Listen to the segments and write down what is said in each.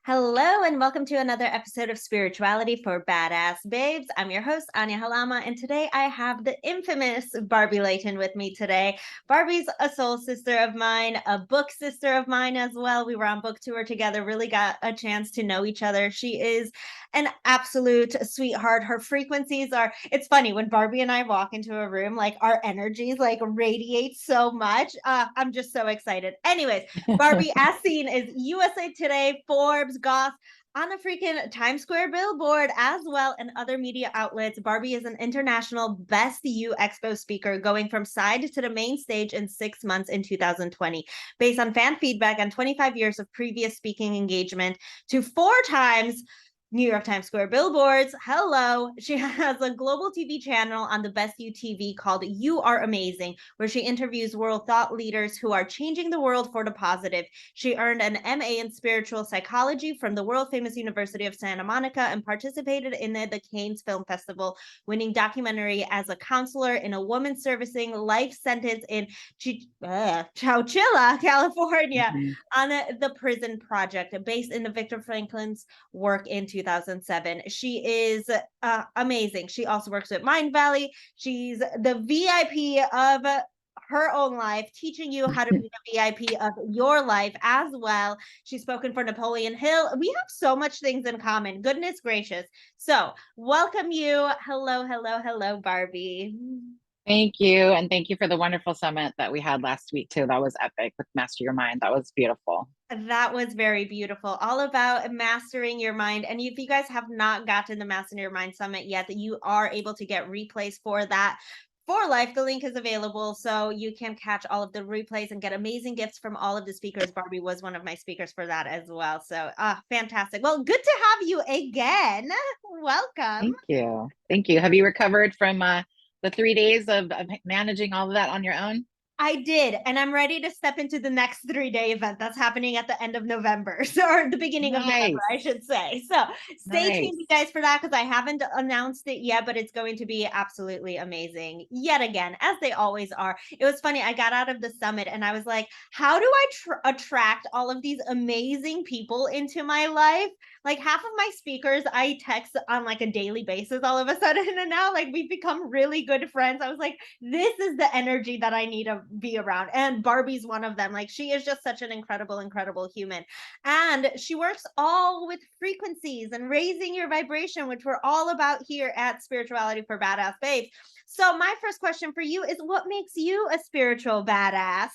Hello, and welcome to another episode of Spirituality for Badass Babes. I'm your host, Ania Halama, and today I have the infamous Barbie Layton with me today. Barbie's a soul sister of mine, a book sister of mine as well. We were on book tour together, really got a chance to know each other. She is an absolute sweetheart. Her frequencies are, it's funny, when Barbie and I walk into a room, like our energies like radiate so much. I'm just so excited. Anyways, Barbie, as seen, is USA Today, Forbes, Goss, on the freaking Times Square billboard as well, and other media outlets. Barbie is an international Best U Expo speaker, going from side to the main stage in 6 months in 2020. Based on fan feedback and 25 years of previous speaking engagement, to 4 times New York Times Square billboards. Hello. She has a global TV channel on the Best You TV called You Are Amazing, where she interviews world thought leaders who are changing the world for the positive. She earned an MA in spiritual psychology from the world famous University of Santa Monica and participated in the Cannes Film Festival, winning documentary as a counselor in a woman servicing life sentence in Chowchilla, California, Mhm. on the Prison Project, based in the Viktor Frankl's work in 2007. She is amazing. She also works with Mind Valley. She's the VIP of her own life, teaching you how to be the VIP of your life as well. She's spoken for Napoleon Hill. We have so much things in common. Goodness gracious. So, welcome you. Hello, hello, hello, Barbie. Thank you. And thank you for the wonderful summit that we had last week, too. That was epic with Master Your Mind. That was beautiful. That was very beautiful. All about mastering your mind. And if you guys have not gotten the Master Your Mind Summit yet, that you are able to get replays for that for life. The link is available, so you can catch all of the replays and get amazing gifts from all of the speakers. Barbie was one of my speakers for that as well. So fantastic. Well, good to have you again. Welcome. Thank you. Thank you. Have you recovered from the 3 days of managing all of that on your own? I did, and I'm ready to step into the next 3-day event that's happening at the end of November, so, or the beginning of November, Nice. I should say. So stay tuned, Nice. you guys, for that, because I haven't announced it yet, but it's going to be absolutely amazing yet again, as they always are. It was funny. I got out of the summit and I was like, how do I attract all of these amazing people into my life? Like half of my speakers I text on like a daily basis all of a sudden, and now like we've become really good friends. I was like, this is the energy that I need to be around. And Barbie's one of them. Like she is just such an incredible, incredible human. And she works all with frequencies and raising your vibration, which we're all about here at Spirituality for Badass Babes. So my first question for you is, what makes you a spiritual badass?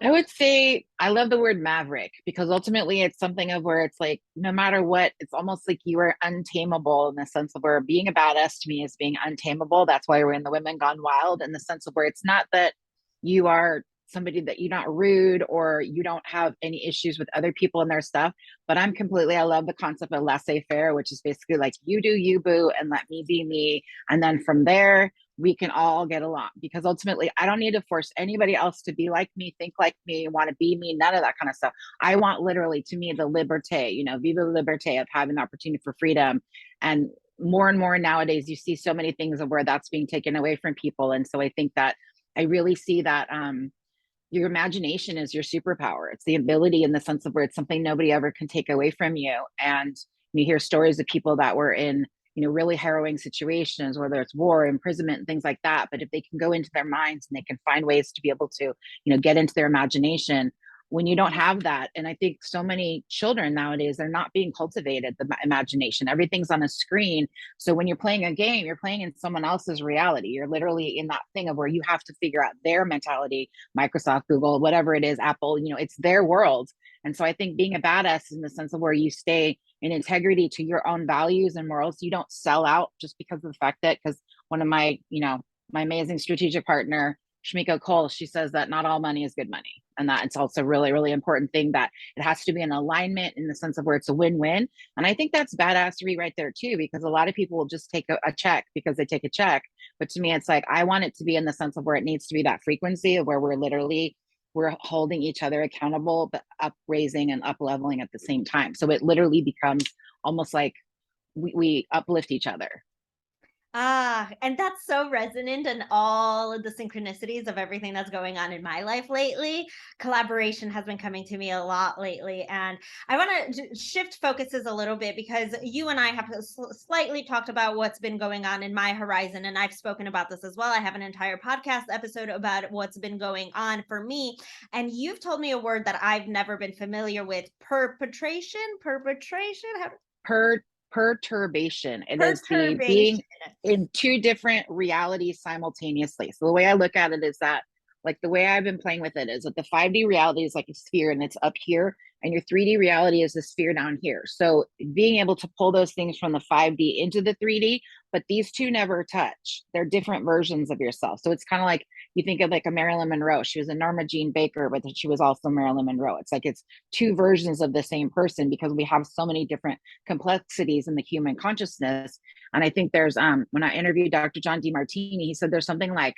I would say I love the word maverick because ultimately it's something of where it's like, no matter what, it's almost like you are untamable in the sense of where being a badass to me is being untamable. That's why we're in the Women Gone Wild, in the sense of where it's not that you are somebody that you're not rude or you don't have any issues with other people and their stuff. But I love the concept of laissez faire, which is basically like you do you, boo, and let me be me. And then from there, we can all get along because ultimately I don't need to force anybody else to be like me, think like me, want to be me, none of that kind of stuff. I want literally to me the liberté, viva la liberté of having the opportunity for freedom. And more nowadays, you see so many things of where that's being taken away from people. And so I think that I really see that your imagination is your superpower. It's the ability in the sense of where it's something nobody ever can take away from you. And you hear stories of people that were in really harrowing situations, whether it's war, imprisonment, and things like that. But if they can go into their minds and they can find ways to be able to, get into their imagination, when you don't have that, and I think so many children nowadays, they're not being cultivated, the imagination. Everything's on a screen. So when you're playing a game, you're playing in someone else's reality. You're literally in that thing of where you have to figure out their mentality, Microsoft, Google, whatever it is, Apple, it's their world. And so I think being a badass in the sense of where you stay in integrity to your own values and morals, you don't sell out just because of the fact that, because one of my, my amazing strategic partner, Shmiko Cole, she says that not all money is good money. And that it's also really, really important thing that it has to be in alignment in the sense of where it's a win-win. And I think that's badassery right there too, because a lot of people will just take a check because they take a check. But to me, it's like, I want it to be in the sense of where it needs to be that frequency of where we're holding each other accountable, but upraising and up leveling at the same time. So it literally becomes almost like we uplift each other. And that's so resonant and all of the synchronicities of everything that's going on in my life lately. Collaboration has been coming to me a lot lately. And I want to shift focuses a little bit because you and I have slightly talked about what's been going on in my horizon. And I've spoken about this as well. I have an entire podcast episode about what's been going on for me. And you've told me a word that I've never been familiar with: perpetration. How, Perturbation. It is the perturbation. being in two different realities simultaneously. So the way I look at it is that, like, the way I've been playing with it is that the 5D reality is like a sphere and it's up here, and your 3D reality is the sphere down here. So being able to pull those things from the 5D into the 3D, but these two never touch. They're different versions of yourself. So it's kind of like, you think of like a Marilyn Monroe. She was a Norma Jean Baker, but she was also Marilyn Monroe. It's like it's two versions of the same person because we have so many different complexities in the human consciousness. And I think there's when I interviewed Dr. John DeMartini, he said there's something like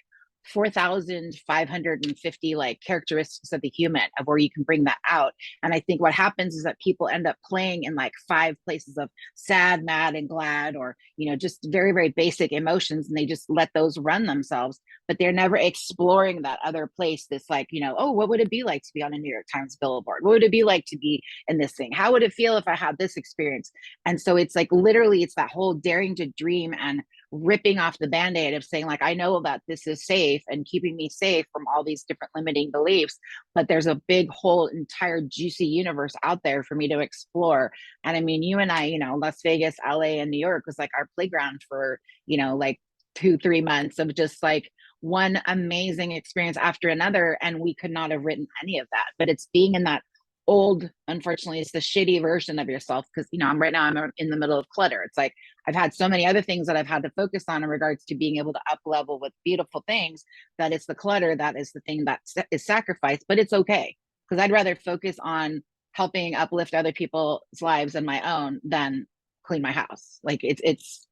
4,550 like characteristics of the human, of where you can bring that out. And I think what happens is that people end up playing in like 5 places of sad, mad, and glad, or just very, very basic emotions, and they just let those run themselves, but they're never exploring that other place. This like, oh, what would it be like to be on a New York Times billboard? What would it be like to be in this thing? How would it feel if I had this experience? And so it's like, literally, it's that whole daring to dream and ripping off the band-aid of saying, like, I know that this is safe and keeping me safe from all these different limiting beliefs, but there's a big whole entire juicy universe out there for me to explore. And I mean, you and I, Las Vegas, LA, and New York was like our playground for like 2-3 months of just like one amazing experience after another, and we could not have written any of that. But it's being in that old, unfortunately, it's the shitty version of yourself, because I'm right now, I'm in the middle of clutter. It's like I've had so many other things that I've had to focus on in regards to being able to up level with beautiful things, that it's the clutter that is the thing that is sacrificed. But it's okay, because I'd rather focus on helping uplift other people's lives and my own than clean my house. Like it's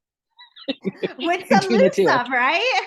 With you're some doing the loose two. stuff, right?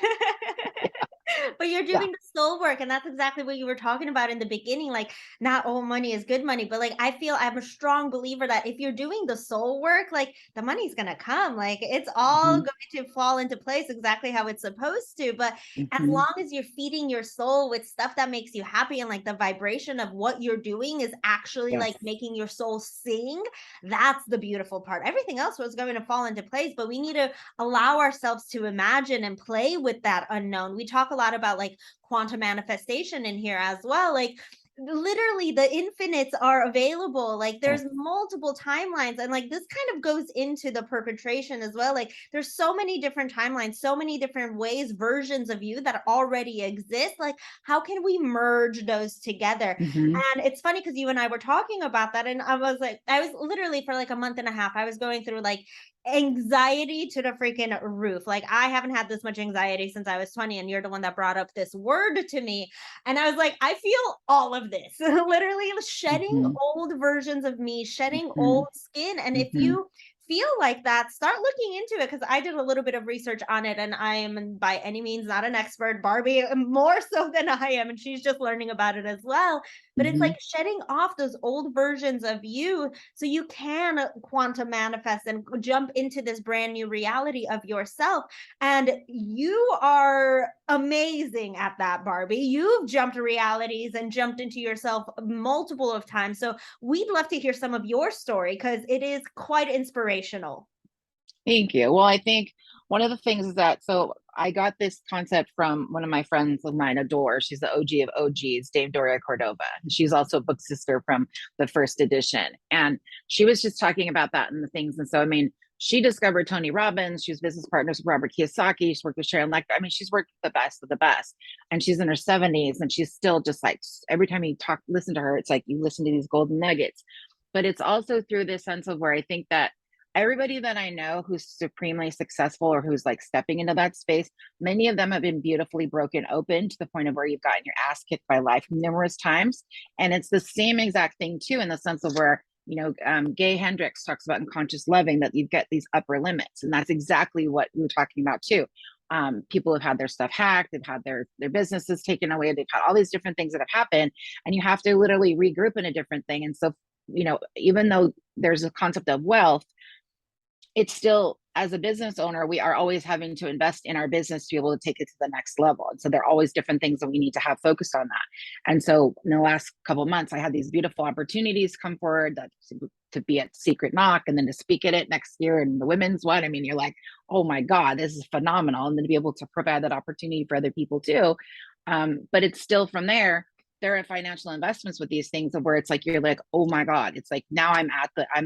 But you're Yeah. doing the soul work, and that's exactly what you were talking about in the beginning. Like, not all money is good money, but like I feel I'm a strong believer that if you're doing the soul work, like the money's gonna come. Like it's all Mm-hmm. going to fall into place exactly how it's supposed to. But as Mm-hmm. long as you're feeding your soul with stuff that makes you happy, and like the vibration of what you're doing is actually Yes. like making your soul sing, that's the beautiful part. Everything else was going to fall into place, but we need to allow ourselves to imagine and play with that unknown. We talk a lot about like quantum manifestation in here as well. Like literally the infinites are available. Like Yes. there's multiple timelines, and like this kind of goes into the perpetration as well. Like there's so many different timelines, so many different ways, versions of you that already exist. Like how can we merge those together? Mm-hmm. And it's funny because you and I were talking about that, and I was like, I was literally for like a month and a half, I was going through like anxiety to the freaking roof. Like I haven't had this much anxiety since I was 20, and you're the one that brought up this word to me. And I was like, I feel all of this. Literally shedding Mm-hmm. old versions of me, shedding Mm-hmm. old skin. And if Mm-hmm. you feel like that, start looking into it, because I did a little bit of research on it, and I am by any means not an expert. Barbie more so than I am, and she's just learning about it as well. But it's Mm-hmm. like shedding off those old versions of you so you can quantum manifest and jump into this brand new reality of yourself. And you are amazing at that, Barbie. You've jumped realities and jumped into yourself multiple of times. So we'd love to hear some of your story, because it is quite inspirational. Thank you. Well, I think one of the things is that, so I got this concept from one of my friends of mine, Adore. She's the OG of OGs, Dame Doria Cordova. She's also a book sister from the first edition. And she was just talking about that and the things. And so, I mean, she discovered Tony Robbins. She was business partners with Robert Kiyosaki. She's worked with Sharon Lechter. I mean, she's worked with the best of the best. And she's in her 70s, and she's still just like, every time you listen to her, it's like you listen to these golden nuggets. But it's also through this sense of where I think that everybody that I know who's supremely successful or who's like stepping into that space, many of them have been beautifully broken open to the point of where you've gotten your ass kicked by life numerous times. And it's the same exact thing too, in the sense of where, Gay Hendricks talks about in Conscious Loving that you get these upper limits. And that's exactly what we were talking about too. People have had their stuff hacked, they've had their businesses taken away, they've had all these different things that have happened, and you have to literally regroup in a different thing. And so, even though there's a concept of wealth, it's still as a business owner, we are always having to invest in our business to be able to take it to the next level. And so there are always different things that we need to have focused on that. And so in the last couple of months, I had these beautiful opportunities come forward that to be at Secret Knock and then to speak at it next year and the women's one. I mean, you're like, oh my God, this is phenomenal. And then to be able to provide that opportunity for other people too. But it's still from there are financial investments with these things of where it's like, you're like, oh my God, it's like now I'm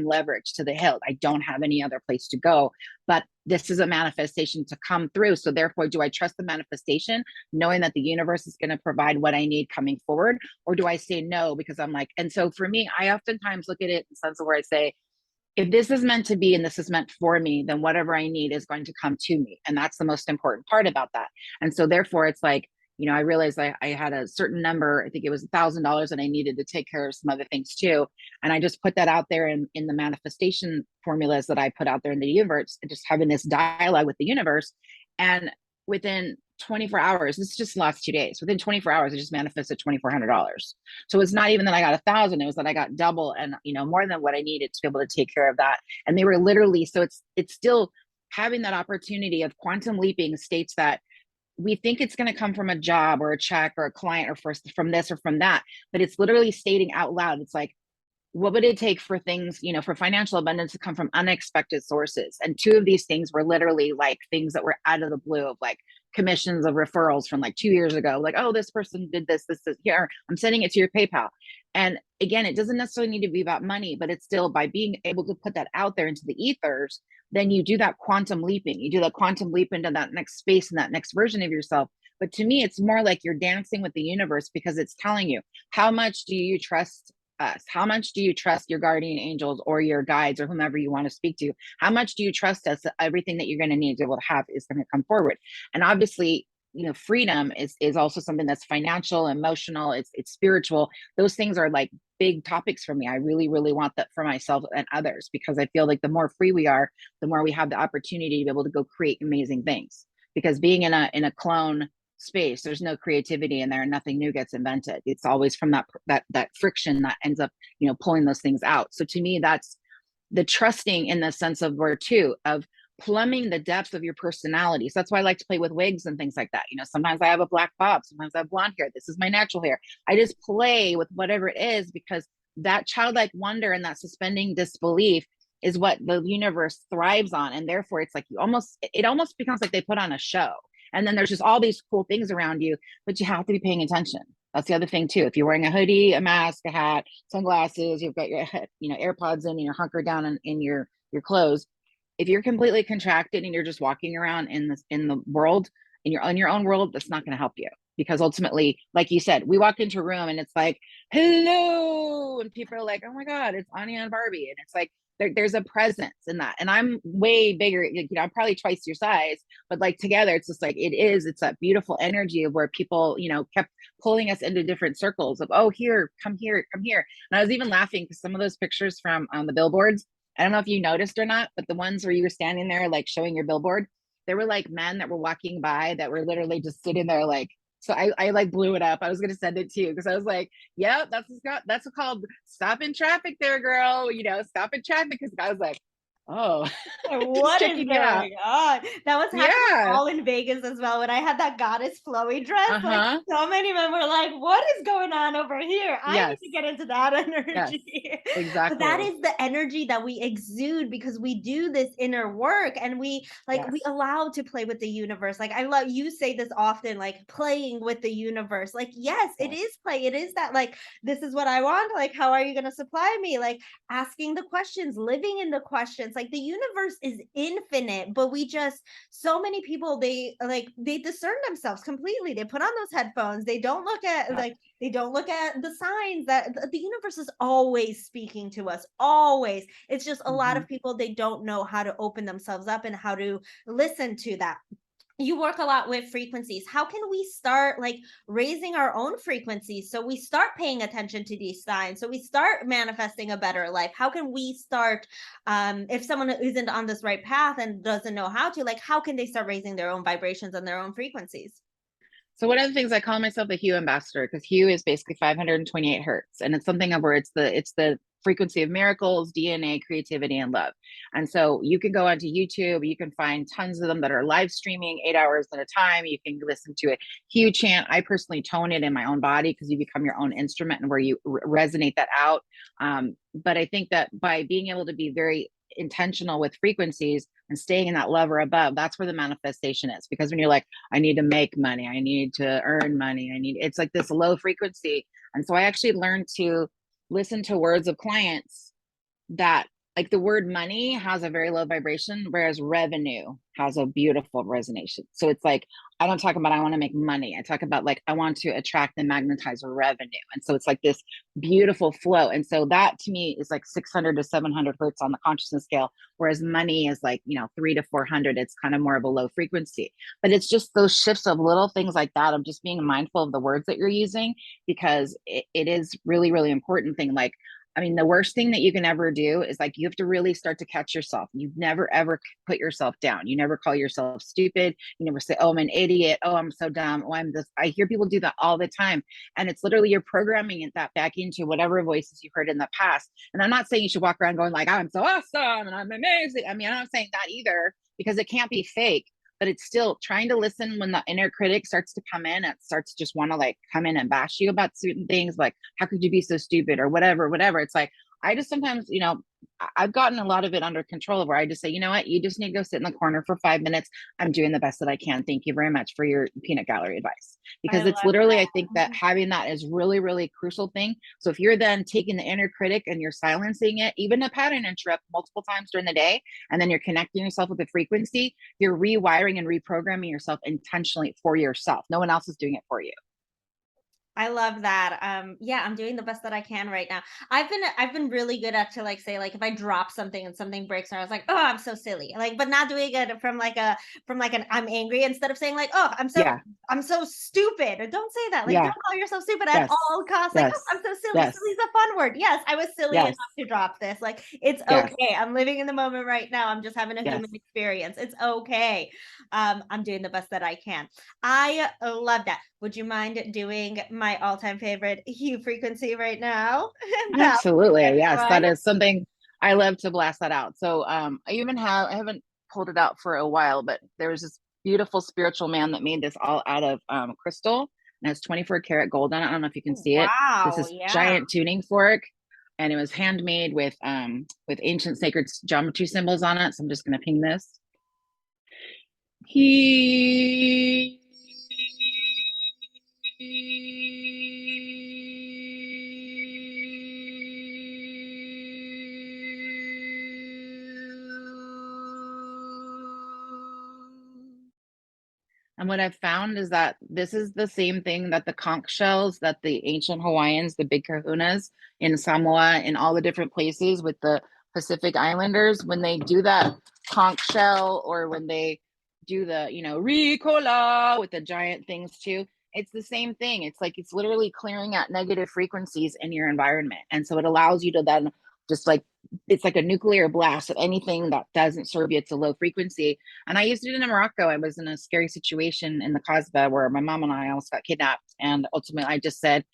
leveraged to the hilt. I don't have any other place to go, but this is a manifestation to come through. So therefore, do I trust the manifestation knowing that the universe is going to provide what I need coming forward? Or do I say no? Because I'm like, and so for me, I oftentimes look at it in the sense of where I say, if this is meant to be and this is meant for me, then whatever I need is going to come to me. And that's the most important part about that. And so therefore it's like, I realized I had a certain number, I think it was $1,000, and I needed to take care of some other things too. And I just put that out there in the manifestation formulas that I put out there in the universe, and just having this dialogue with the universe. And within 24 hours, this is just the last 2 days, within 24 hours, I just manifested $2,400. So it's not even that I got 1,000, it was that I got double and, more than what I needed to be able to take care of that. And they were literally, so it's still having that opportunity of quantum leaping states that we think it's going to come from a job or a check or a client or from this or from that, but it's literally stating out loud. It's like, what would it take for things, for financial abundance to come from unexpected sources? And two of these things were literally like things that were out of the blue, of like commissions of referrals from like 2 years ago. Like, oh, this person did this here. I'm sending it to your PayPal. And again, it doesn't necessarily need to be about money, but it's still by being able to put that out there into the ethers, then you do that quantum leaping. You do that quantum leap into that next space and that next version of yourself. But to me, it's more like you're dancing with the universe, because it's telling you, how much do you trust us? How much do you trust your guardian angels or your guides or whomever you want to speak to? How much do you trust us that everything that you're going to need to be able to have is going to come forward? And obviously, freedom is also something that's financial, emotional, it's spiritual. Those things are like big topics for me. I really, really want that for myself and others, because I feel like the more free we are, the more we have the opportunity to be able to go create amazing things. Because being in a clone space, there's no creativity in there, and nothing new gets invented. It's always from that friction that ends up, pulling those things out. So to me, that's the trusting in the sense of where too, of plumbing the depth of your personality. So that's why I like to play with wigs and things like that. Sometimes I have a black bob, sometimes I have blonde hair. This is my natural hair. I just play with whatever it is, because that childlike wonder and that suspending disbelief is what the universe thrives on. And therefore it's like it almost becomes like they put on a show. And then there's just all these cool things around you, but you have to be paying attention. That's the other thing too. If you're wearing a hoodie, a mask, a hat, sunglasses, you've got your AirPods in, and you're hunkered down in your clothes. If you're completely contracted and you're just walking around in the world, and you're in your own world, that's not going to help you. Because ultimately, like you said, we walk into a room and it's like, hello, and people are like, oh my God, it's Ania and Barbie, and it's like there's a presence in that. And I'm way bigger, I'm probably twice your size, but like together, it's just like it's that beautiful energy of where people, kept pulling us into different circles of, oh, here, come here, come here. And I was even laughing because some of those pictures from the billboards, I don't know if you noticed or not, but the ones where you were standing there, like showing your billboard, there were like men that were walking by that were literally just sitting there like, so I like blew it up. I was going to send it to you because I was like, yep, that's what's called stop in traffic there, girl. Stop in traffic. Because I was like, oh, What is going on? That was happening all in Vegas as well. When I had that goddess flowy dress, like so many men were like, what is going on over here? I need to get into that energy. Yes, exactly. But that is the energy that we exude, because we do this inner work, and we we allow to play with the universe. Like, I love, you say this often, like playing with the universe. Like, yes, it is play. It is that, like, this is what I want. Like, how are you going to supply me? Like, asking the questions, living in the questions. Like, the universe is infinite, but we just, so many people, they discern themselves completely. They put on those headphones. They don't look at they don't look at the signs that the universe is always speaking to us. Always. It's just a lot of people, they don't know how to open themselves up and how to listen to that. You work a lot with frequencies. How can we start raising our own frequencies, so we start paying attention to these signs, so we start manifesting a better life? How can we start, if someone isn't on this right path and doesn't know how to, how can they start raising their own vibrations and their own frequencies? So one of the things, I call myself the hue ambassador, because hue is basically 528 hertz, and it's something of where it's the frequency of miracles, DNA, creativity, and love. And so you can go onto YouTube, you can find tons of them that are live streaming 8 hours at a time. You can listen to a huge chant. I personally tone it in my own body because you become your own instrument and where you resonate that out. But I think that by being able to be very intentional with frequencies and staying in that love or above, that's where the manifestation is. Because when you're like, I need to make money, I need to earn money, it's like this low frequency. And so I actually learned to listen to words of clients that, like, the word money has a very low vibration, whereas revenue has a beautiful resonation. So it's like, I don't talk about I want to make money. I talk about like I want to attract and magnetize revenue. And so it's like this beautiful flow. And so that to me is like 600 to 700 hertz on the consciousness scale, whereas money is like, 3 to 400. It's kind of more of a low frequency. But it's just those shifts of little things like that, of just being mindful of the words that you're using, because it is really, really important thing. Like, I mean, the worst thing that you can ever do is like, you have to really start to catch yourself. You've never, ever put yourself down. You never call yourself stupid. You never say, oh, I'm an idiot. Oh, I'm so dumb. Oh, I'm this. I hear people do that all the time. And it's literally, you're programming that back into whatever voices you heard in the past. And I'm not saying you should walk around going like, I'm so awesome and I'm amazing. I mean, I'm not saying that either, because it can't be fake. But it's still trying to listen when the inner critic starts to come in. It starts to just want to like come in and bash you about certain things, like, how could you be so stupid or whatever. It's like, I just sometimes, I've gotten a lot of it under control, where I just say, you know what, you just need to go sit in the corner for 5 minutes. I'm doing the best that I can. Thank you very much for your peanut gallery advice. I Because love it's literally, that. I think that having that is really, really crucial thing. So if you're then taking the inner critic and you're silencing it, even a pattern interrupt multiple times during the day, and then you're connecting yourself with the frequency, you're rewiring and reprogramming yourself intentionally for yourself. No one else is doing it for you. I love that. Yeah, I'm doing the best that I can right now. I've been really good at to like say like if I drop something and something breaks, and I was like, oh, I'm so silly. Like, but not doing it from like an I'm angry, instead of saying like, oh, Yeah. I'm so stupid. Or don't say that. Like, Yeah. don't call yourself stupid at Yes. all costs. Like, oh, Yes. I'm so silly. Yes. Silly is a fun word. Yes, I was silly enough Yes. to drop this. Like, it's Yes. okay. I'm living in the moment right now. I'm just having a Yes. human experience. It's okay. I'm doing the best that I can. I love that. Would you mind doing my all-time favorite hue frequency right now? That Absolutely. Yes. one. That is something I love to blast that out. So I haven't pulled it out for a while, but there was this beautiful spiritual man that made this all out of crystal, and it's 24 karat gold on it. I don't know if you can see it. This Wow. is Yeah. giant tuning fork, and it was handmade with ancient sacred geometry symbols on it. So I'm just gonna ping this. He And what I've found is that this is the same thing that the conch shells that the ancient Hawaiians, the big kahunas in Samoa, in all the different places with the Pacific Islanders, when they do that conch shell, or when they do the, Ricola with the giant things too, it's the same thing. It's like, it's literally clearing out negative frequencies in your environment. And so it allows you to then just like, it's like a nuclear blast of anything that doesn't serve you. It's a low frequency. And I used it in Morocco. I was in a scary situation in the Kasbah where my mom and I almost got kidnapped. And ultimately, I just said,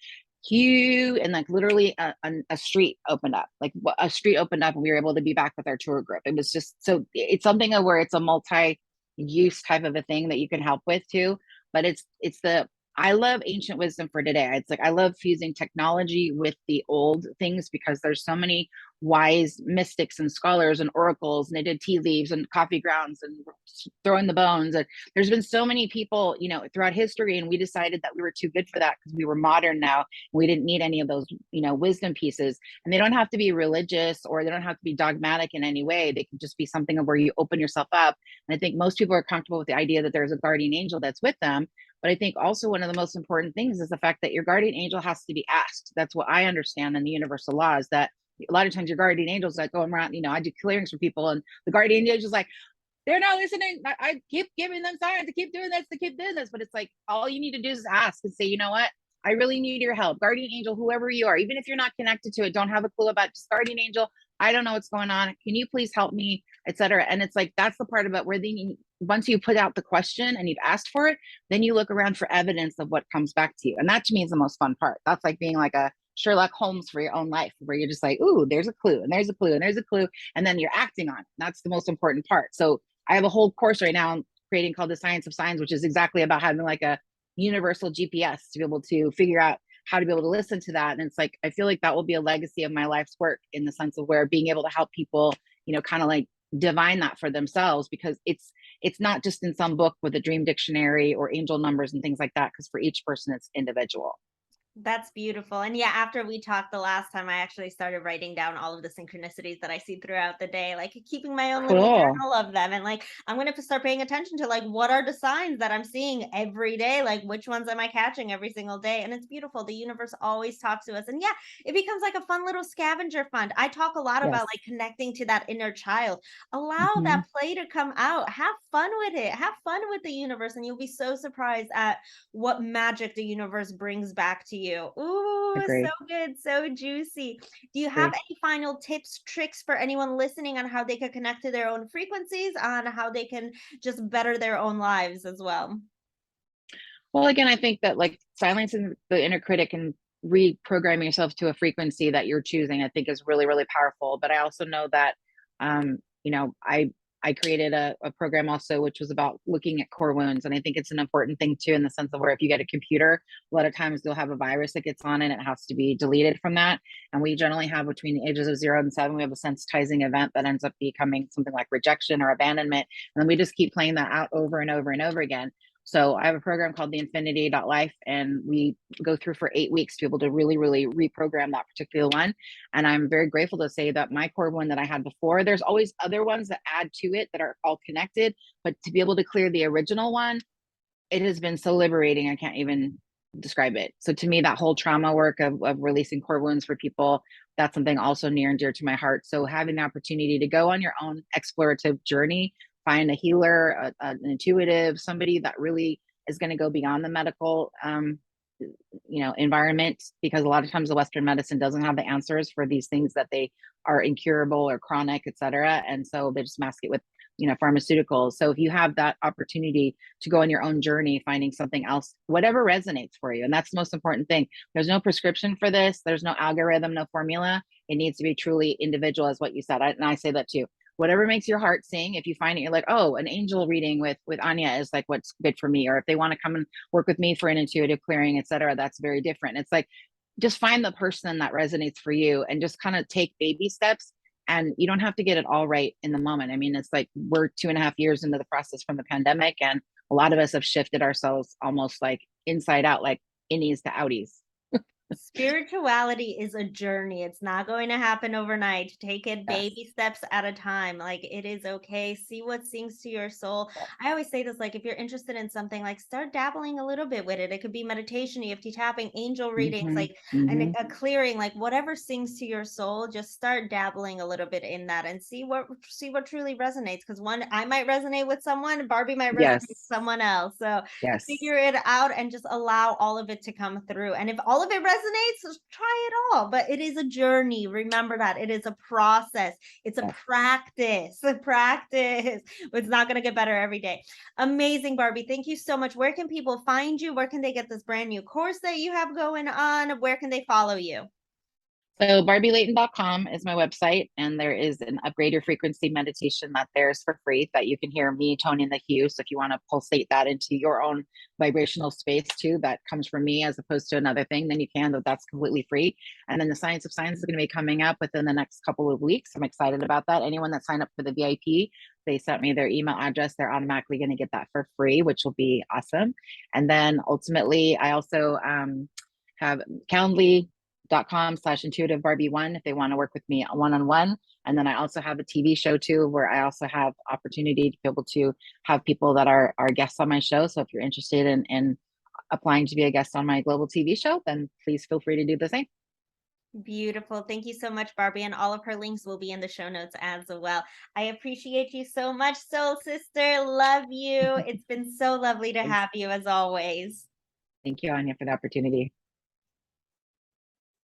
Hugh, and like literally a street opened up. Like a street opened up, and we were able to be back with our tour group. It was just so, it's something where it's a multi use type of a thing that you can help with too. But I love ancient wisdom for today. It's like I love fusing technology with the old things, because there's so many wise mystics and scholars and oracles, and they did tea leaves and coffee grounds and throwing the bones. And there's been so many people, throughout history, and we decided that we were too good for that because we were modern now. We didn't need any of those, wisdom pieces. And they don't have to be religious, or they don't have to be dogmatic in any way. They can just be something where you open yourself up. And I think most people are comfortable with the idea that there's a guardian angel that's with them. But I think also one of the most important things is the fact that your guardian angel has to be asked. That's what I understand in the universal law, is that a lot of times your guardian angels like going around, I do clearings for people, and the guardian angel is like, they're not listening. I keep giving them signs to keep doing this, to keep doing this. But it's like, all you need to do is ask and say, you know what? I really need your help. Guardian angel, whoever you are, even if you're not connected to it, don't have a clue about, just guardian angel, I don't know what's going on. Can you please help me, etc. And it's like, that's the part about where once you put out the question and you've asked for it, then you look around for evidence of what comes back to you. And that to me is the most fun part. That's like being like a Sherlock Holmes for your own life, where you're just like, ooh, there's a clue, and there's a clue, and there's a clue, and then you're acting on it. That's the most important part. So I have a whole course right now I'm creating called The Science of Signs, which is exactly about having like a universal GPS to be able to figure out how to be able to listen to that. And it's like, I feel like that will be a legacy of my life's work, in the sense of where being able to help people, kind of like divine that for themselves, because it's not just in some book with a dream dictionary or angel numbers and things like that, because for each person it's individual. That's beautiful. And yeah, after we talked the last time, I actually started writing down all of the synchronicities that I see throughout the day, like keeping my own little Cool. journal of them. And like, I'm going to start paying attention to like, what are the signs that I'm seeing every day? Like, which ones am I catching every single day? And it's beautiful. The universe always talks to us. And yeah, it becomes like a fun little scavenger fund. I talk a lot about Yes. like connecting to that inner child. Allow that Hmm. play to come out. Have fun with it. Have fun with the universe. And you'll be so surprised at what magic the universe brings back to you. Ooh, so Agree. good, so juicy. Do you have Agree. any final tips, tricks for anyone listening on how they could connect to their own frequencies, on how they can just better their own lives as well? Well, again, I think that like silencing the inner critic and reprogramming yourself to a frequency that you're choosing, I think is really, really powerful. But I also know that, I created a program also, which was about looking at core wounds. And I think it's an important thing too, in the sense of where if you get a computer, a lot of times you'll have a virus that gets on and it has to be deleted from that. And we generally have, between the ages of 0 and 7, we have a sensitizing event that ends up becoming something like rejection or abandonment. And then we just keep playing that out over and over and over again. So I have a program called the Infinity Life, and we go through for 8 weeks to be able to really, really reprogram that particular one. And I'm very grateful to say that my core one that I had before, there's always other ones that add to it that are all connected, but to be able to clear the original one, it has been so liberating. I can't even describe it. So to me, that whole trauma work of releasing core wounds for people, that's something also near and dear to my heart. So having the opportunity to go on your own explorative journey, find a healer, an intuitive, somebody that really is going to go beyond the medical, environment, because a lot of times the Western medicine doesn't have the answers for these things that they are incurable or chronic, etc. And so they just mask it with pharmaceuticals. So if you have that opportunity to go on your own journey, finding something else, whatever resonates for you, and that's the most important thing. There's no prescription for this. There's no algorithm, no formula. It needs to be truly individual, as what you said. And I say that too. Whatever makes your heart sing. If you find it, you're like, oh, an angel reading with Ania is like what's good for me. Or if they want to come and work with me for an intuitive clearing, etc., that's very different. It's like, just find the person that resonates for you and just kind of take baby steps. And you don't have to get it all right in the moment. I mean, it's like we're 2.5 years into the process from the pandemic, and a lot of us have shifted ourselves almost like inside out, like innies to outies. Spirituality is a journey. It's not going to happen overnight. Take it Yes. baby steps at a time. Like it is okay. See what sings to your soul. I always say this, like if you're interested in something, like start dabbling a little bit with it. It could be meditation, EFT tapping, angel readings, Mm-hmm. like Mm-hmm. a clearing, like whatever sings to your soul, just start dabbling a little bit in that and see what truly resonates. Because one, I might resonate with someone, Barbie might resonate with Yes. someone else. So Yes. figure it out and just allow all of it to come through. And if all of it resonates, just try it all. But it is a journey. Remember that it is a process. It's a Yes. practice. A practice. It's not going to get better every day. Amazing, Barbie. Thank you so much. Where can people find you? Where can they get this brand new course that you have going on? Where can they follow you? So barbielayton.com is my website, and there is an upgrade your frequency meditation that there's for free that you can hear me toning the hue. So if you want to pulsate that into your own vibrational space too, that comes from me as opposed to another thing, then you can, that's completely free. And then the Science of Signs is going to be coming up within the next couple of weeks. I'm excited about that. Anyone that signed up for the VIP, they sent me their email address, they're automatically going to get that for free, which will be awesome. And then ultimately, I also have calendly.com/intuitive Barbie1 if they want to work with me one-on-one. And then I also have a TV show too, where I also have opportunity to be able to have people that are guests on my show. So if you're interested in applying to be a guest on my global TV show, then please feel free to do the same. Beautiful. Thank you so much, Barbie. And all of her links will be in the show notes as well. I appreciate you so much, soul sister. Love you. It's been so lovely to Thanks. have you as always. Thank you, Anya, for the opportunity.